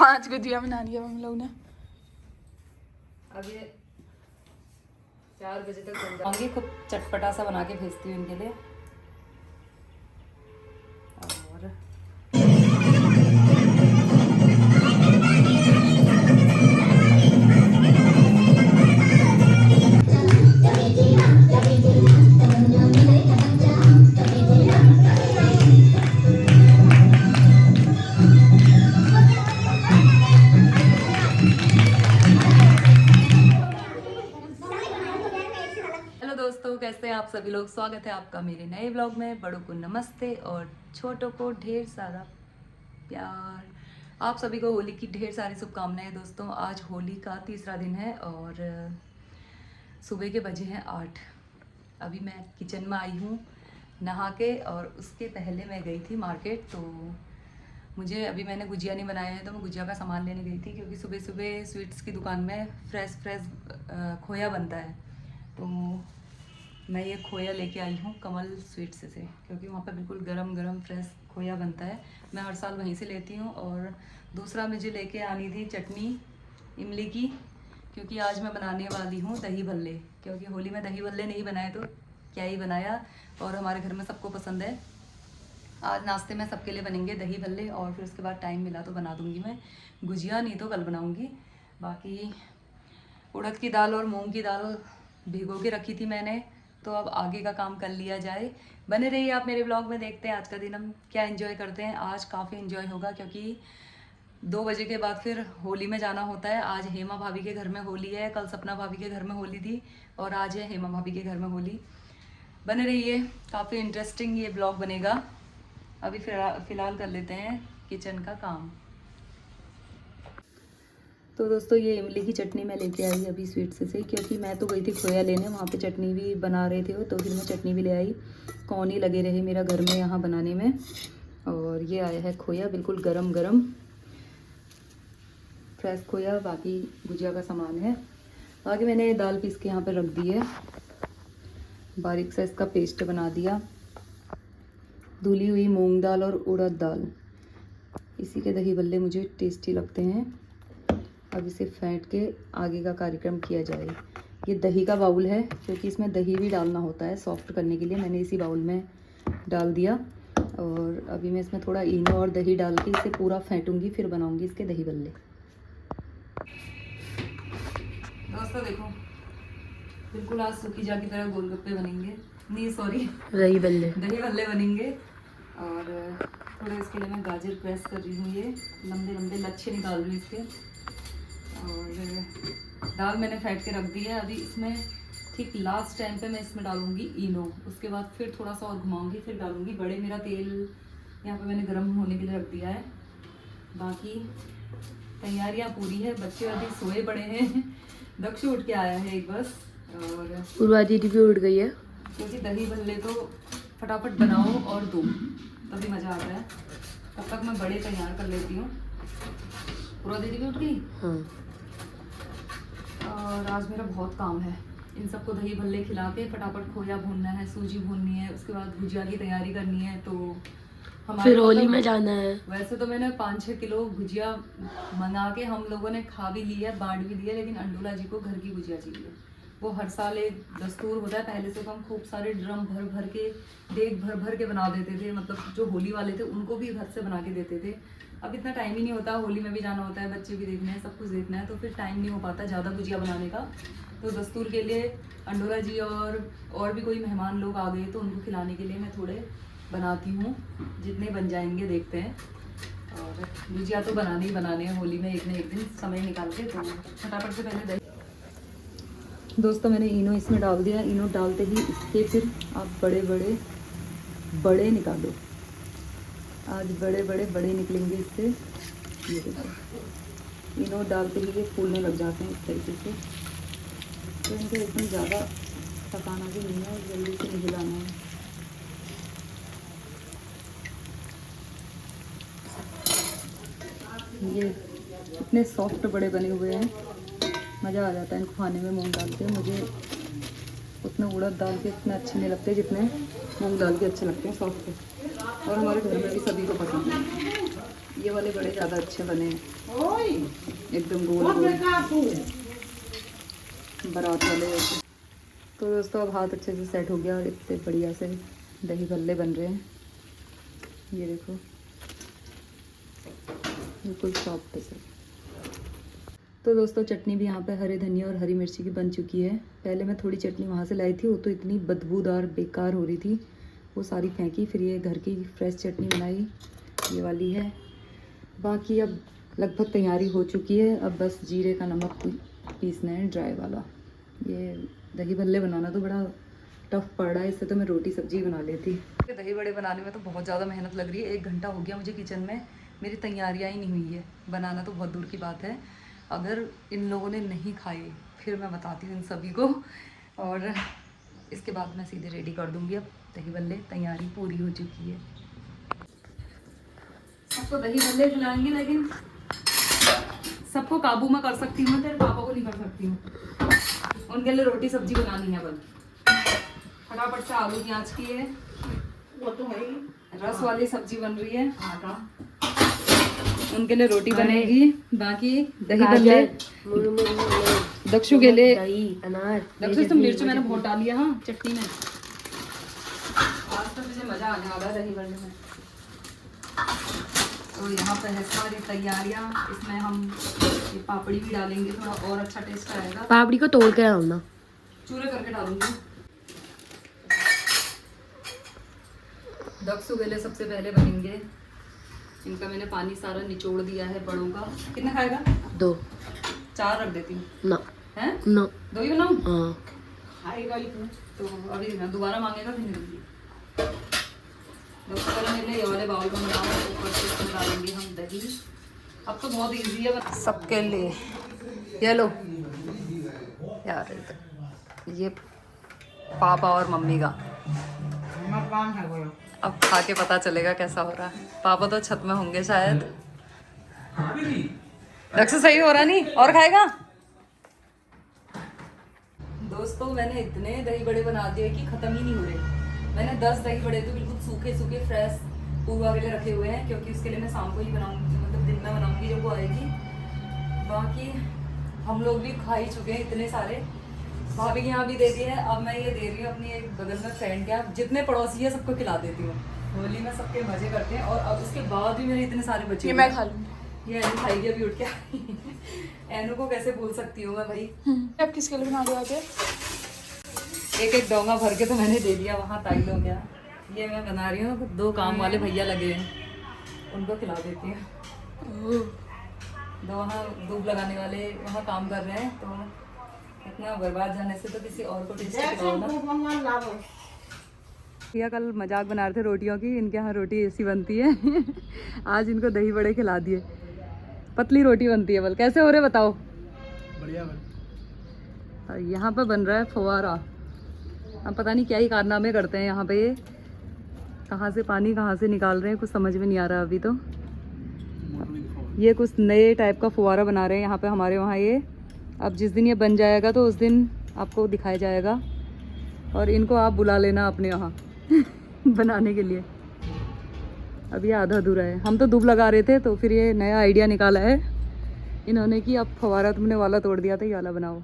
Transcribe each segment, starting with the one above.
5 गुजिया बना लिया हम लोग ने। अब ये 4 बजे तक बन जाएंगे। खूब चटपटा सा बना के भेजती हूँ इनके लिए। और दोस्तों, कैसे हैं आप सभी लोग। स्वागत है आपका मेरे नए ब्लॉग में। बड़ों को नमस्ते और छोटों को ढेर सारा प्यार। आप सभी को होली की ढेर सारी शुभकामनाएं दोस्तों। आज होली का तीसरा दिन है और सुबह के बजे हैं 8। अभी मैं किचन में आई हूँ नहा के, और उसके पहले मैं गई थी मार्केट। तो मुझे अभी मैंने गुजिया नहीं बनाया है तो मैं गुजिया का सामान लेने गई थी, क्योंकि सुबह सुबह स्वीट्स की दुकान में फ्रेश खोया बनता है। तो मैं ये खोया लेके आई हूँ कमल स्वीट्स से, क्योंकि वहाँ पे बिल्कुल गरम गरम फ्रेश खोया बनता है। मैं हर साल वहीं से लेती हूँ। और दूसरा मुझे लेके आनी थी चटनी इमली की, क्योंकि आज मैं बनाने वाली हूँ दही भल्ले। क्योंकि होली में दही भल्ले नहीं बनाए तो क्या ही बनाया, और हमारे घर में सबको पसंद है। आज नाश्ते में सबके लिए बनेंगे दही भल्ले, और फिर उसके बाद टाइम मिला तो बना दूँगी मैं गुजिया, नहीं तो कल बनाऊँगी। बाकी उड़द की दाल और मूंग की दाल भिगो के रखी थी मैंने, तो अब आगे का काम कर लिया जाए। बने रहिए आप मेरे ब्लॉग में। देखते हैं आज का दिन हम क्या एंजॉय करते हैं। आज काफ़ी एंजॉय होगा, क्योंकि 2 बजे के बाद फिर होली में जाना होता है। आज हेमा भाभी के घर में होली है, कल सपना भाभी के घर में होली थी, और आज है हेमा भाभी के घर में होली। बने रहिए, काफ़ी इंटरेस्टिंग ये ब्लॉग बनेगा। अभी फ़िलहाल कर लेते हैं किचन का काम। तो दोस्तों, ये इमली की चटनी मैं लेके आई अभी स्वीट से, क्योंकि मैं तो गई थी खोया लेने, वहाँ पे चटनी भी बना रहे थे वो, तो फिर मैं चटनी भी ले आई। कौन ही लगे रहे मेरा घर में यहाँ बनाने में। और ये आया है खोया, बिल्कुल गरम गरम फ्रेश खोया। बाकी गुजिया का सामान है। बाकी मैंने दाल पीस के यहाँ पर रख दी है, बारीक सा इसका पेस्ट बना दिया। धुली हुई मूँग दाल और उड़द दाल, इसी के दही भल्ले मुझे टेस्टी लगते हैं। अब इसे फेंट के आगे का कार्यक्रम किया जाए। ये दही का बाउल है, क्योंकि इसमें दही भी डालना होता है सॉफ्ट करने के लिए। मैंने इसी बाउल में डाल दिया, और अभी मैं इसमें थोड़ा इनो और दही डाल के इसे पूरा फेंटूंगी, फिर बनाऊंगी इसके दही भल्ले। दोस्तों देखो, बिल्कुल आज सूखी जा की तरह गोलगप्पे बनेंगे, नहीं सॉरी दही भल्ले बनेंगे। और थोड़े इसके लिए मैं गाजर प्रेस कर रही हूँ, ये लंबे लंबे लच्छे निकाल रही हूँ इसके। और दाल मैंने फेंट के रख दी है। अभी इसमें ठीक लास्ट टाइम पे मैं इसमें डालूंगी इनो, उसके बाद फिर थोड़ा सा और घुमाऊंगी, फिर डालूंगी बड़े। मेरा तेल यहाँ पे मैंने गर्म होने के लिए रख दिया है। बाकी तैयारियाँ पूरी है, बच्चे अभी सोए पड़े हैं। दक्ष उठ के आया है एक बस, और पूर्वा दीदी भी उठ गई है, क्योंकि दही भल्ले तो फटाफट बनाओ और दो, तभी मज़ा आता है। तब तक मैं बड़े तैयार कर लेती हूँ। पूर्वा दीदी भी उठ गई। हाँ। और आज मेरा बहुत काम है, इन सबको दही भल्ले खिला के फटाफट खोया भूनना है, सूजी भूननी है, उसके बाद भुजिया की तैयारी करनी है। तो फिर होली में जाना है। वैसे तो मैंने 5-6 किलो भुजिया मंगा के हम लोगों ने खा भी ली है, बांट भी दिया, लेकिन अंडोला जी को घर की भुजिया चाहिए। वो हर साल एक दस्तूर होता है। पहले से तो हम खूब सारे ड्रम भर भर के, देग भर भर के बना देते थे। मतलब जो होली वाले थे उनको भी घर से बना के देते थे। अब इतना टाइम ही नहीं होता, होली में भी जाना होता है, बच्चे भी देखने हैं, सब कुछ देखना है, तो फिर टाइम नहीं हो पाता ज़्यादा भुजिया बनाने का। तो दस्तूर के लिए अंडोला जी और भी कोई मेहमान लोग आ गए तो उनको खिलाने के लिए मैं थोड़े बनाती हूँ, जितने बन जाएंगे देखते हैं। और भुजिया तो बनाने ही बनाने हैं होली में, एक न एक दिन समय निकाल के। तो फटाफट से पहले दही। दोस्तों, मैंने इनो इसमें डाल दिया। इनो डालते ही इसके फिर आप बड़े निकालो। आज बड़े निकलेंगे इससे। ये देखो, इनो डालते ही ये फूलने लग जाते हैं इस तरीके से। तो इनको एकदम ज़्यादा पकाना भी नहीं है, जल्दी से नहीं हिलाना है। ये इतने सॉफ्ट बड़े बने हुए हैं, मज़ा आ जाता है इनको खाने में मूंग दाल के। मुझे उतने उड़द दाल के इतने अच्छे नहीं लगते जितने मूंग दाल के अच्छे लगते हैं, सॉफ्ट। और हमारे घर में भी सभी को पसंद है। ये वाले बड़े ज़्यादा अच्छे बने हैं, एकदम गोल गोल बारात वाले जैसे। तो दोस्तों अब हाथ अच्छे से सेट हो गया और इतने बढ़िया से दही भल्ले बन रहे हैं। ये देखो बिल्कुल सॉफ्ट से। तो दोस्तों चटनी भी यहाँ पे हरे धनिया और हरी मिर्ची की बन चुकी है। पहले मैं थोड़ी चटनी वहाँ से लाई थी, वो तो इतनी बदबूदार बेकार हो रही थी, वो सारी फेंकी। फिर ये घर की फ्रेश चटनी बनाई, ये वाली है। बाकी अब लगभग तैयारी हो चुकी है, अब बस जीरे का नमक पीसना है ड्राई वाला। ये दही भल्ले बनाना तो बड़ा टफ पड़ रहा है, इससे तो मैं रोटी सब्जी बना लेती। दही बड़े बनाने में तो बहुत ज़्यादा मेहनत लग रही है। 1 घंटा हो गया मुझे किचन में, मेरी तैयारियाँ ही नहीं हुई है। बनाना तो बहुत दूर की बात है। अगर इन लोगों ने नहीं खाए फिर मैं बताती हूँ इन सभी को, और इसके बाद मैं सीधे रेडी कर दूँगी। अब दही भल्ले तैयारी पूरी हो चुकी है। सबको दही भल्ले खिलाएंगे, लेकिन सबको काबू में कर सकती हूँ, तेरे पापा को नहीं कर सकती हूँ। उनके लिए रोटी सब्जी बनानी है। बस फटाफट से आलू प्याज की है, वो तो है, रस वाली सब्जी बन रही है। उनके लिए रोटी बनेगी, बाकी दही भल्ले दक्षु के लिए। दक्षु तो मिर्च मैंने बहुत डाली है हाँ चटनी में। आज तो मुझे मजा आने वाला है दही भल्ले में। तो यहाँ पे है सारी तैयारियाँ। इसमें हम ये पापड़ी भी डालेंगे, थोड़ा और अच्छा टेस्ट आएगा। पापड़ी को तोड़ के डालना, चूरे करके डालूंगी। दक्षु के लिए सबसे पहले बनेंगे। इनका मैंने पानी सारा निचोड़ दिया है बड़ों का। कितना खाएगा? 2 4 रख देती हूँ ना। है ना, 2 ही बनाऊँ? हाँ खाएगा ही तो अभी ना दोबारा मांगेगा फिर नहीं दूंगी। ये वाले बाउल में बनाओ, ऊपर से इसमें डालेंगे हम दही। अब तो बहुत इजी है सबके लिए। ये लो यार, ये पापा और मम्मी का। अब खा के पता चलेगा कैसा हो रहा है। पापा तो छत में होंगे शायद। लक्ष्य सही हो रहा नहीं, और खाएगा? दोस्तों मैंने इतने दही बड़े बना दिए कि खत्म ही नहीं हो रहे। मैंने 10 दही बड़े तो बिल्कुल सूखे सूखे फ्रेश पूर्वा के लिए रखे हुए हैं, क्योंकि उसके लिए मैं शाम को ही बनाऊंगी, मतलब दिन में बनाऊंगी जब वो आएगी। बाकी हम लोग भी खा ही चुके हैं इतने सारे। भाभी के यहाँ भी दे दी है। अब मैं ये दे रही हूँ अपनी एक बगल में फ्रेंड के यहाँ, जितने पड़ोसी है सबको खिला देती हूँ। होली में सबके मजे करते हैं। और अब उसके बाद भी मेरे इतने सारे बच्चे, ये मैं खा लूँगी। ये एनू खाएगी अभी उठ के। एनू को कैसे भूल सकती हूँ मैं भाई। अब किसके लिए बना दिया? एक डोंगा भर के तो मैंने दे दिया, वहाँ ताई हो गया। ये मैं बना रही हूँ, 2 काम वाले भैया लगे हैं, उनको खिला देती हूँ। 2 वहाँ धूप लगाने वाले वहाँ काम कर रहे हैं, तो इतना बर्बाद जाने से तो किसी और को टेस्ट करवाना। भैया कल मजाक बना रहे थे रोटियों की, इनके यहाँ रोटी ऐसी बनती है। आज इनको दही बड़े खिला दिए। पतली रोटी बनती है। बल कैसे हो रहे बताओ? बढ़िया। यहाँ पे बन रहा है फव्वारा। अब पता नहीं क्या ही कारनामे करते हैं यहाँ पे। ये कहाँ से पानी कहाँ से निकाल रहे हैं कुछ समझ में नहीं आ रहा अभी तो। ये कुछ नए टाइप का फव्वारा बना रहे हैं यहाँ पे हमारे वहाँ। ये अब जिस दिन ये बन जाएगा तो उस दिन आपको दिखाया जाएगा, और इनको आप बुला लेना अपने यहाँ बनाने के लिए। अब ये आधा अधूरा है। हम तो धूप लगा रहे थे, तो फिर ये नया आइडिया निकाला है इन्होंने कि अब फव्वारा तुमने वाला तोड़ दिया था, ये वाला बनाओ।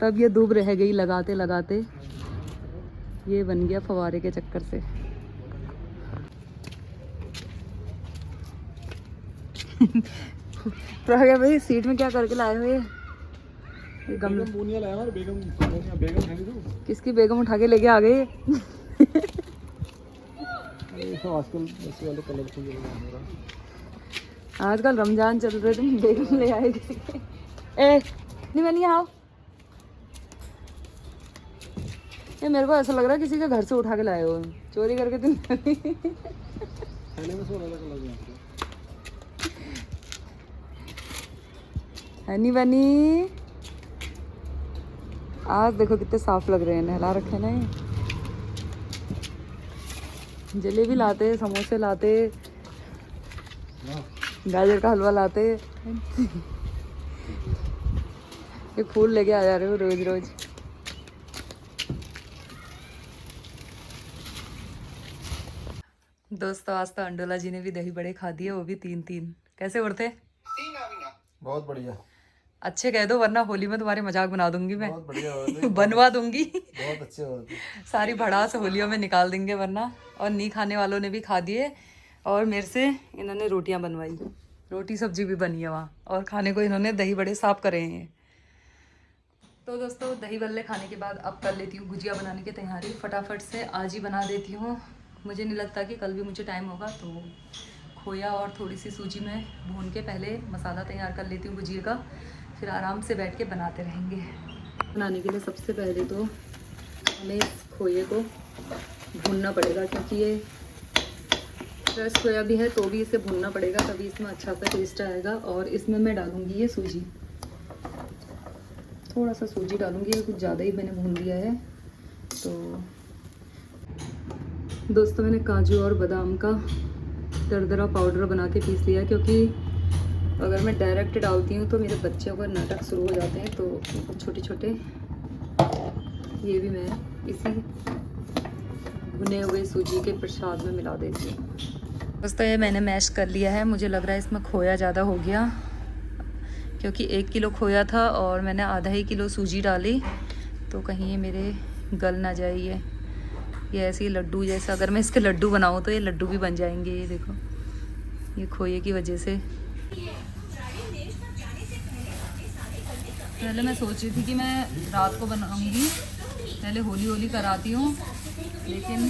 तब ये धूप रह गई लगाते लगाते, ये बन गया फव्वारे के चक्कर से। प्रज्ञा भाई सीट में क्या करके लाए हो? ये गमला बुनिया लाया हमारे बेगम उठा के दो। किसकी बेगम उठा के लेके आ गए? आजकल रमजान चल रहे, तुम बेगम ले आए किसी के? नहीं बनी आओ। ये मेरे को ऐसा लग रहा है किसी के घर से उठा के लाए हो, चोरी करके तुम। हनी बनी आज देखो कितने साफ लग रहे हैं, नहला रखे ना। ये जलेबी लाते, समोसे लाते, गाजर का हलवा लाते। ये फूल लेके आ जा रहे हो रोज रोज। दोस्तों आज तो अंडोला जी ने भी दही बड़े खा दिए, वो भी 3-3। कैसे उड़ते? बहुत बढ़िया। अच्छे कह दो वरना होली में तुम्हारे मजाक बना दूंगी मैं। बहुत बढ़िया होते। बनवा दूंगी। बहुत अच्छे होते। सारी भड़ास होलियों में निकाल देंगे वरना। और नहीं खाने वालों ने भी खा दिए और मेरे से इन्होंने रोटियां बनवाई, रोटी सब्जी भी बनी है वहाँ, और खाने को इन्होंने दही बड़े साफ करे हैं। तो दोस्तों दही बल्ले खाने के बाद अब कर लेती हूँ गुजिया बनाने की तैयारी। फटाफट से आज ही बना देती हूँ, मुझे नहीं लगता कि कल भी मुझे टाइम होगा। तो खोया और थोड़ी सी सूजी में भून के पहले मसाला तैयार कर लेती हूँ गुजिया का, फिर आराम से बैठ के बनाते रहेंगे। बनाने के लिए सबसे पहले तो हमें इस खोए को भूनना पड़ेगा, क्योंकि ये फ्रेश खोया भी है तो भी इसे भूनना पड़ेगा, तभी इसमें अच्छा सा टेस्ट आएगा। और इसमें मैं डालूँगी ये सूजी, थोड़ा सा सूजी डालूँगी, ये कुछ ज़्यादा ही मैंने भून लिया है। तो दोस्तों मैंने काजू और बादाम का दरदरा पाउडर बना के पीस लिया, क्योंकि अगर मैं डायरेक्ट डालती हूँ तो मेरे बच्चों का नाटक शुरू हो जाते हैं। तो छोटे छोटे ये भी मैं इसी भुने हुए सूजी के प्रसाद में मिला देती हूँ। दोस्तों ये मैंने मैश कर लिया है। मुझे लग रहा है इसमें खोया ज़्यादा हो गया, क्योंकि 1 किलो खोया था और मैंने आधा ही किलो सूजी डाली, तो कहीं ये मेरे गल ना जाए। ये ऐसे ही लड्डू जैसा, अगर मैं इसके लड्डू बनाऊँ तो ये लड्डू भी बन जाएंगे। ये देखो, ये खोए की वजह से। पहले मैं सोच रही थी कि मैं रात को बनाऊंगी, पहले होली कराती हूँ, लेकिन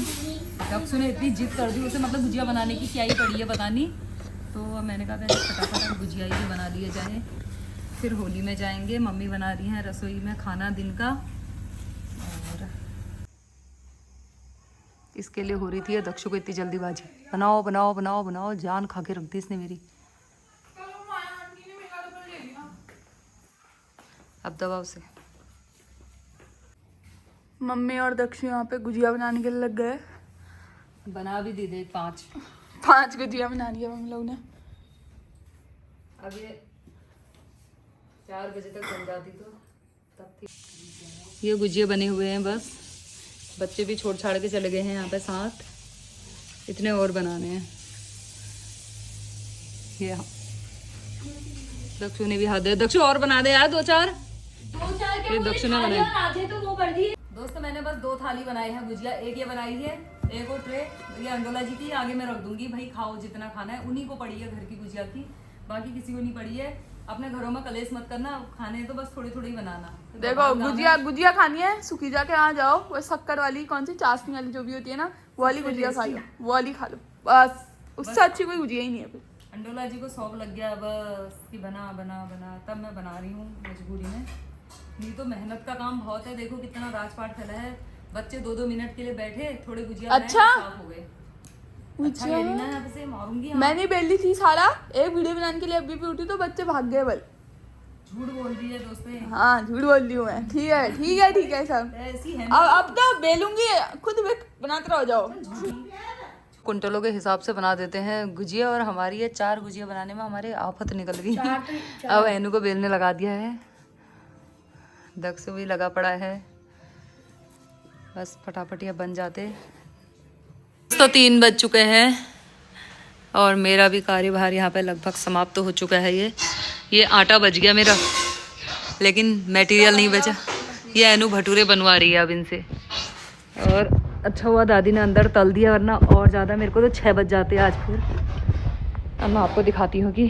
दक्षु ने इतनी जिद कर दी उसे, मतलब गुजिया बनाने की क्या ही पड़ी है पता नहीं। तो मैंने कहा पहले फटाफट गुजिया ही बना लिए जाए, फिर होली में जाएंगे। मम्मी बना रही हैं रसोई में खाना दिन का, और इसके लिए हो रही थी दक्षु को इतनी जल्दीबाजी। बनाओ बनाओ बनाओ बनाओ, जान खा के रख दी इसने मेरी। अब दबाओ से। मम्मी और दक्षु यहाँ पे गुजिया बनाने के लिए लग गए। बना भी दी दे 5 गुजिया बना रही है हम लोग ने। अब ये 4 बजे तक बन जाती तो तब थी। ये गुजिया बने हुए हैं बस, बच्चे भी छोड़ छाड़ के चले गए हैं यहाँ पे साथ। इतने और बनाने हैं। ये दक्षु ने भी हाथ दे, दक्षु और बना दे यार 2-4। ये दक्षु ने बनाई। दोस्तों मैंने बस 2 थाली बनाई है गुजिया, एक ये बनाई है, एक और ट्रे ये अंडोला जी की आगे में रख दूंगी। भाई खाओ जितना खाना है, उन्हीं को पड़ी है घर की गुजिया की, बाकी किसी को नहीं पड़ी है। अपने घरों में कलेश मत करना, खाने तो बस थोड़ी थोड़ी बनाना। देखो गुजिया खानी है, सुखीजा के यहाँ जाओ, वो शक्कर वाली कौन सी चाशनी वाली जो भी होती है ना, वो वाली गुजिया खा लो, वो वाली खा लो बस। उससे अच्छी कोई गुजिया ही नहीं है। अंडोला जी को शौक लग गया बस कि बना बना बना, तब मैं बना रही हूँ मजबूरी में। नहीं तो मेहनत का काम बहुत है। देखो कितना राजपाट फैला है, बच्चे 2-2 मिनट के लिए बैठे, थोड़े गुजिया अच्छा साफ हो गए। अच्छा बेली ना यहाँ से मारूंगी। मैं नहीं बेली थी सारा, एक वीडियो बनाने के लिए अभी भी उठी तो बच्चे भाग गए बल। झूठ बोल रही है दोस्तों। हाँ झूठ बोल रही हूँ मैं। ठीक है ठीक है ठीक है सब ऐसी है। अब तो बेलूंगी, खुद बनाते रहो जाओ। कुंटलों के हिसाब से बना देते हैं गुजिया, और हमारी ये 4 गुजिया बनाने में हमारे आफत निकल गई। अब एनू को बेलने लगा दिया है, दक्षु भी लगा पड़ा है, बस फटाफट ये बन जाते। तो 3 बज चुके हैं और मेरा भी कार्यभार यहाँ पे लगभग समाप्त तो हो चुका है। ये आटा बच गया मेरा, लेकिन मटेरियल नहीं बचा। ये एनू भटूरे बनवा रही है अब इनसे, और अच्छा हुआ दादी ने अंदर तल दिया, वरना और ज़्यादा मेरे को तो 6 बज जाते आज। फिर अब मैं आपको दिखाती हूँ कि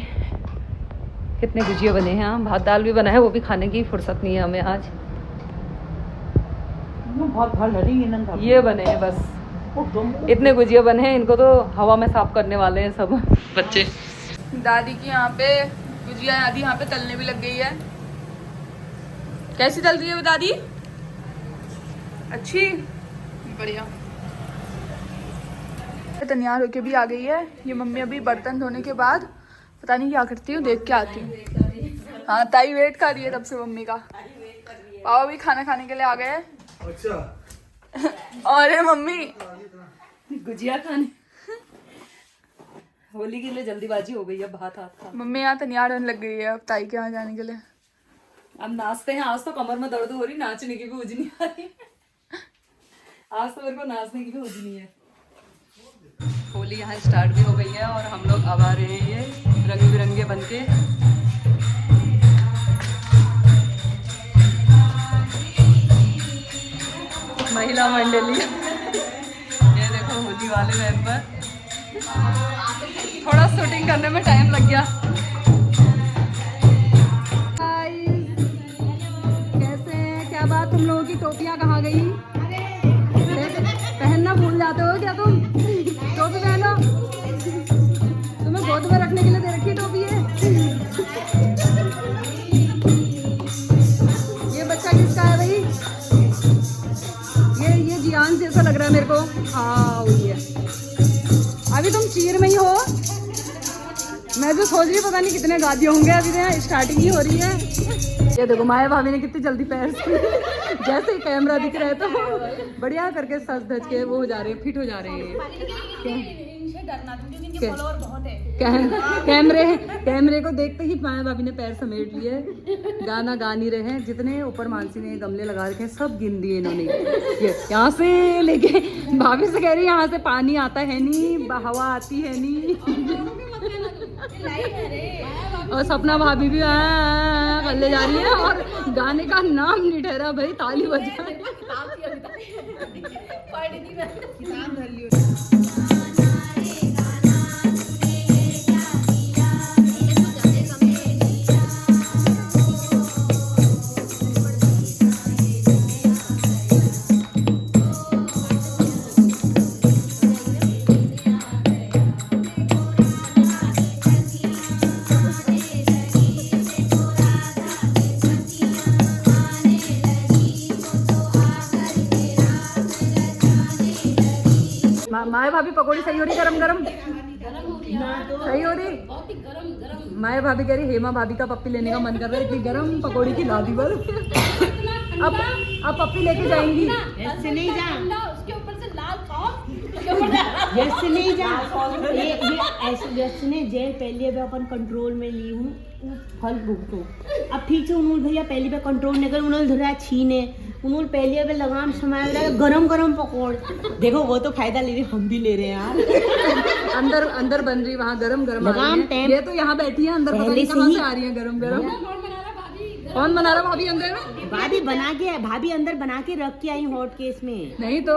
कितने गुजिया बने हैं। हाँ भात दाल भी बना है, वो भी खाने की फुर्सत नहीं है हमें आज। ये बने हैं बस, इतने गुजिया बने हैं, इनको तो हवा में साफ करने वाले हैं सब बच्चे। दादी की यहाँ पे गुजिया दादी यहाँ पे तलने भी लग गई है। कैसी तल रही है दादी? अच्छी, बढ़िया। तैयार होके भी आ गई है। ये मम्मी अभी बर्तन धोने के बाद पता नहीं क्या करती हूँ, देख के आती हूँ। हाँ ताई वेट कर रही है तब से मम्मी का। पापा भी खाना खाने के लिए आ गए। अच्छा। और मम्मी गुजिया खाने होली के लिए जल्दीबाजी हो गई है। भात हाथ खा मम्मी यहाँ तैयार होने लग गई है अब ताई के यहाँ जाने के लिए। अब नाचते हैं। आज तो कमर में दर्द हो रही, नाचने की भी उजनी आ रही। आज तो मेरे को नाचने की भी उजनी है। होली यहाँ स्टार्ट भी हो गई है और हम लोग अब आ रहे हैं ये रंग बिरंगे बन के। महिला मंडली ये देखो होली वाले मेंबर। थोड़ा शूटिंग करने में टाइम लग गया। कैसे हैं? क्या बात, तुम लोगों की टोपियाँ कहाँ गई? पहनना भूल जाते हो क्या तुम? टोपी पहनो। तुम्हें गोद में रखने के लिए दे रखी टोपी है। ये बच्चा किसका है भाई? ये जियान जैसा लग रहा है मेरे को। हाँ वही है। अभी तुम चीर में ही हो। मैं तो सोच रही पता नहीं कितने गा दिए होंगे। अभी तो स्टार्टिंग ही हो रही है। ये देखो माया भाभी ने कितनी जल्दी पैर से जैसे ही कैमरा दिख रहा है तो बढ़िया करके सज धज के वो हो जा रहे हैं, फिट हो जा रहे हैं। कैमरे को देखते ही माया भाभी ने पैर समेट लिए। गाना गा नहीं रहे हैं। जितने ऊपर मानसी ने गमले लगा रखे हैं सब गिन दिए इन्होंने। ये यहाँ से लेके भाभी से कह रही है यहाँ से पानी आता है नहीं, हवा आती है नहीं। और सपना भाभी भी ले जा रही है और गाने का नाम नहीं ठहरा भाई। ताली बजा माया भाभी पकौड़ी सही हो रही गरम गरम? सही हो रही? माया भाभी कह रही हेमा भाभी का पप्पी लेने का मन कर रहा है, इतनी गरम पकौड़ी खिला दी बस। अब पप्पी लेके जाएंगी। ऐसे नहीं जा, उसके ऊपर से लाल खाओ। ऐसे नहीं जा। ये ऐसे जैसे ने जेल पहले भी अपन कंट्रोल में ली हूँ फल भुगतो। अब ठीक से उन्होंने भैया पहले पे कंट्रोल नहीं कर, उन्होंने धरा छीने, उन्होंने पहले पे लगाम समाया गरम गरम पकौड़े। देखो वो तो फायदा ले रही, हम भी ले रहे हैं यार। अंदर बन रही वहाँ गरम गरम। लगाम टाइम ये तो यहाँ बैठी है अंदर, पता नहीं कहाँ से आ रही है गरम गरम। कौन बना रहा भाभी अंदर? भाभी बना के, भाभी अंदर बना के रख के आई हॉट केस में। नहीं तो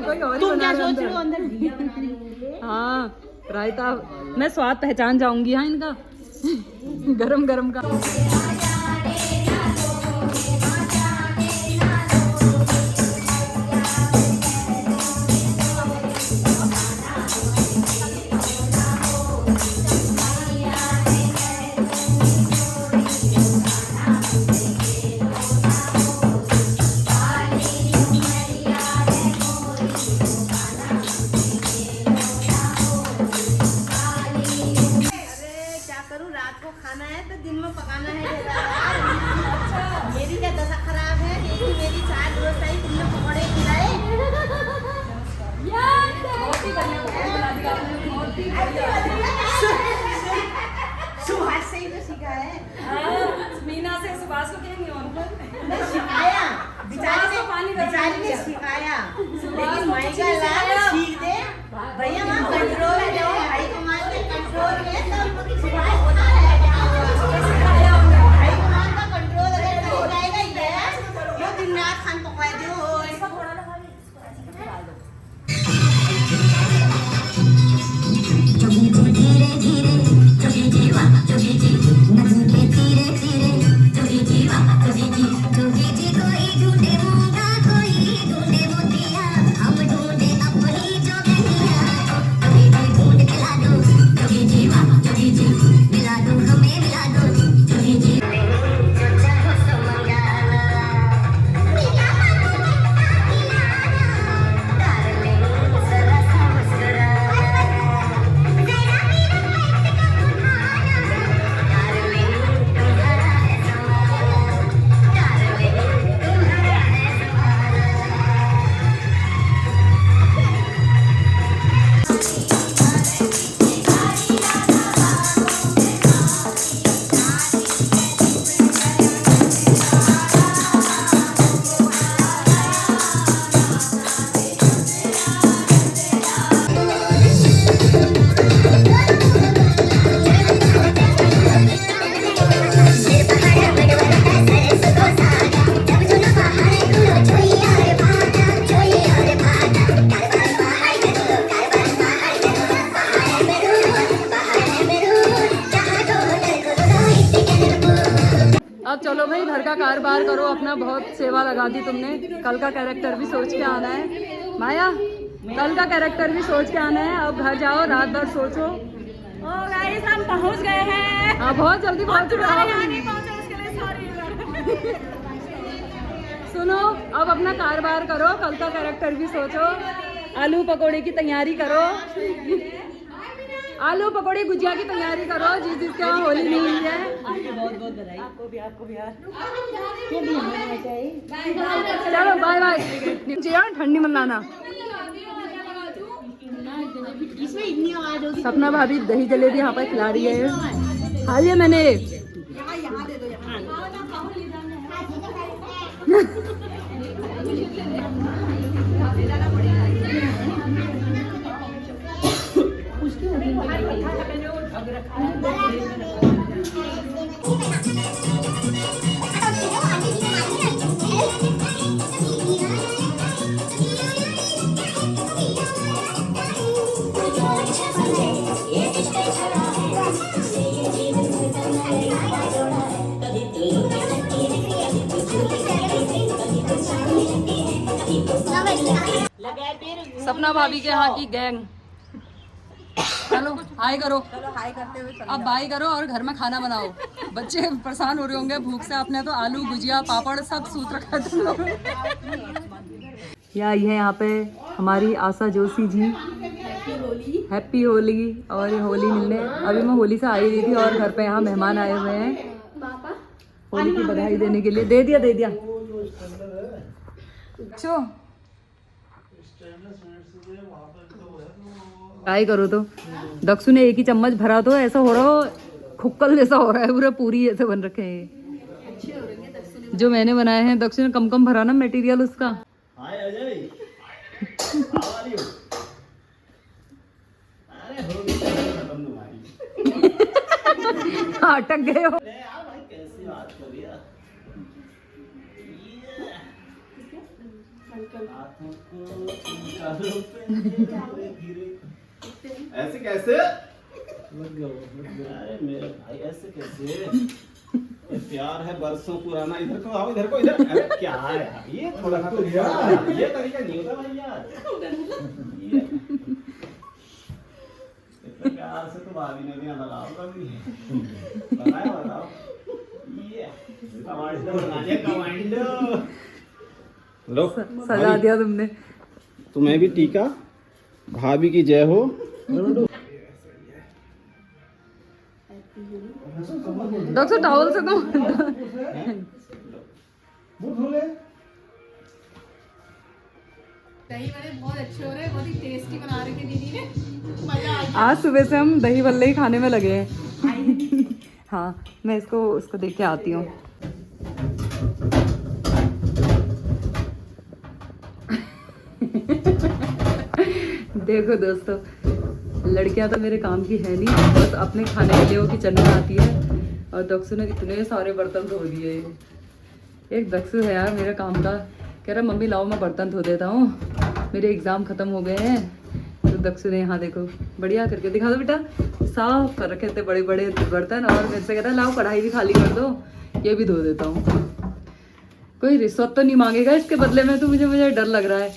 कोई और ही तुम बना क्या रहा सोच रहे हो अंदर। अंदर भैया बना रहे होंगे। हाँ रायता मैं स्वाद पहचान जाऊंगी हाँ इनका। गरम गरम का। मेरी क्या दशा खराब है, मेरी चार दोस्त आई, तुमने पकौड़े खिलाए। सुभाष से ही तो सीखा है। मीना से सुभाष को कहेंगे मैं सिखाया, बेचारी ने सिखाया, लेकिन माई का लाल सीख दे भैया। वहाँ कंट्रोल है, हाई कमांड के कंट्रोल में तब सुभाष होता है। हाई कमांड का कंट्रोल अगर हो जाएगा ये वो दिन रात खान पकवाए दो। कोई घर का कारोबार करो अपना, बहुत सेवा लगा दी तुमने। कल का कैरेक्टर भी सोच के आना है माया, कल का कैरेक्टर भी सोच के आना है। अब घर जाओ, रात भर सोचो। गाइस हम पहुंच गए हैं। हाँ बहुत जल्दी पहुंच चुके हो। नहीं पहुंचे उसके लिए सॉरी। सुनो, अब अपना कारोबार करो, कल का कैरेक्टर भी सोचो। आलू पकौड़े की तैयारी करो, आलू पकौड़े गुजिया की तैयारी करो, जिसके वहाँ होली नहीं हुई है। बहुत बहुत बधाई आपको भी, आपको भी यार। ये भी हमें चाहिए। चलो बाय बाय। जी हाँ, ठंडी मन लाना। इसमें इतनी आवाज होगी। सपना भाभी दही जलेबी यहाँ पर खिला रही है। खा लिया मैंने। सपना भाभी के यहाँ की गैंग। चलो हाय करो। चलो हाय करते हुए अब बाय करो और घर में खाना बनाओ। बच्चे परेशान हो रहे होंगे भूख से। आपने तो आलू गुजिया पापड़ सब सूत रखा है तुम लोगों ने। ये है यहाँ पे हमारी आशा जोशी जी। हैप्पी होली। और ये होली मिलने अभी मैं होली से आई हुई थी और घर पे यहाँ मेहमान आए हुए हैं होली की बधाई देने के लिए। दे दिया दे दिया। ट्राई करो तो। दक्षु ने एक ही चम्मच भरा तो ऐसा हो रहा हो खुक्कल जैसा हो रहा है, पूरा पूरी ऐसे बन रखे हैं। जो मैंने बनाए हैं दक्षु ने कम कम भरा ना मटेरियल उसका। अटक गए हो। ऐसे कैसे? अरे मेरे भाई ऐसे कैसे? ये प्यार है बरसों पुराना। इधर को आओ, इधर को, इधर। अरे क्या है यार ये? थोड़ा तो ये तरीका नहीं होता भाई यार। इतना प्यार से तो भाभी ने भी लगाओ कभी बताओ। ये कमांडो बना दिया, कमांडो। लो सजा दिया तुमने। तुम्हें भी टीका। भाभी की जय हो। डॉक्टर टॉवल से तो दही वड़े बहुत अच्छे हो रहे हैं, बहुत ही टेस्टी बना रही थी दीदी ने। मजा आ गया। आज सुबह से हम दही भल्ले ही खाने में लगे हैं। हाँ मैं उसको देख के आती हूँ। देखो दोस्तों, लड़कियां तो मेरे काम की है नहीं, बस अपने खाने के लिए वो किचन में आती है। और दक्षु ने इतने सारे बर्तन धो दिए। एक दक्षु है यार मेरे काम का, कह रहा मम्मी लाओ मैं बर्तन धो देता हूँ, मेरे एग्ज़ाम ख़त्म हो गए हैं। तो दक्षु ने यहाँ देखो बढ़िया करके दिखा दो बेटा, साफ कर रखे थे बड़े बड़े बर्तन। और मेरे से कह रहा लाओ कढ़ाई भी खाली कर दो, ये भी धो देता हूँ। कोई रिश्वत तो नहीं मांगेगा इसके बदले में? तो मुझे डर लग रहा है।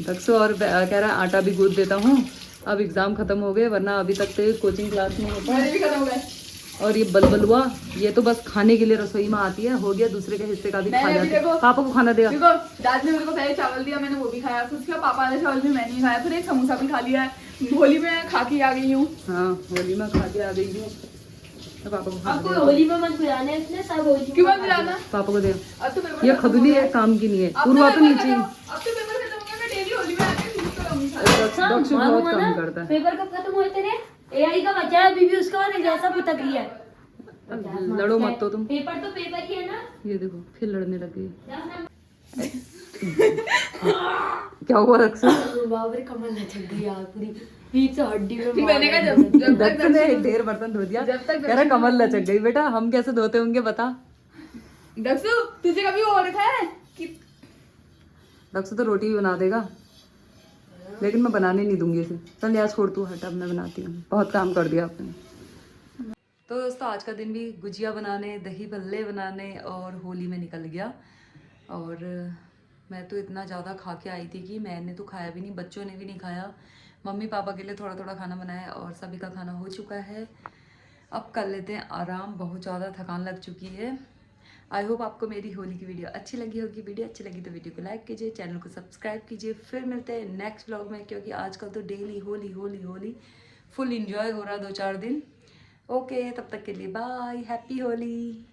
दक्षु और कह रहा है आटा भी गूंथ देता हूँ, अब एग्ज़ाम ख़त्म हो गए, वरना अभी तक तो कोचिंग क्लास में होता है। और ये बलबलुआ ये तो बस खाने के लिए रसोई में आती है। हो गया दूसरे के हिस्से का भी खा जाती है। पापा को खाना दिया। देखो दाद ने मेरे को पहले चावल दिया, मैंने वो भी खाया। फिर उसके बाद पापा वाला चावल भी मैंने ही खाया। फिर एक समोसा भी खा लिया है। होली में खा के आ गई हूँ। हाँ होली में खा के आ गई हूँ। तो पापा को खाना आपको होली में मत बुलाना है इसने, सब होली क्यों मत बुलाना? पापा को दे। अब तो पेपर ये खदुली है, काम की नहीं है। पूर्वा तो नीचे। अब तो पेपर खत्म हो गया, मैं डेली होली में आके यूज करूंगी। दक्षु बहुत काम करता है। पेपर कब खत्म हुए तेरे? एआई का बच्चा है, अभी भी उसका वाला जैसा पुतक रही है। लड़ो मत तो तुम। पेपर तो पेपर ही है ना। ये देखो फिर लड़ने लग गई। क्या हुआ दक्षु? बाबा रे कमर लचक गई यार पूरी, बीच से हड्डी में। फिर मैंने कहा जब तक दक्षु ने एक ढेर बर्तन धो दिया, जब तक कह रहा कमर लचक गई। बेटा हम कैसे धोते होंगे बता? दक्षु तुझे कभी वो रखा है कि दक्षु तो रोटी भी बना देगा, लेकिन मैं बनाने नहीं दूंगी इसे। चल यार छोड़ तू, हट अब मैं बनाती हूँ, बहुत काम कर दिया आपने। तो दोस्तों आज का दिन भी गुजिया बनाने, दही भल्ले बनाने और होली में निकल गया। और मैं तो इतना ज़्यादा खा के आई थी कि मैंने तो खाया भी नहीं, बच्चों ने भी नहीं खाया। मम्मी पापा के लिए थोड़ा थोड़ा खाना बनाया और सभी का खाना हो चुका है। अब कर लेते हैं आराम, बहुत ज़्यादा थकान लग चुकी है। आई होप आपको मेरी होली की वीडियो अच्छी लगी होगी। वीडियो अच्छी लगी तो वीडियो को लाइक कीजिए, चैनल को सब्सक्राइब कीजिए। फिर मिलते हैं नेक्स्ट व्लॉग में, क्योंकि आजकल तो daily Holi Holi Holi full enjoy हो रहा 2-4 दिन। ओके, तब तक के लिए बाय, हैप्पी होली।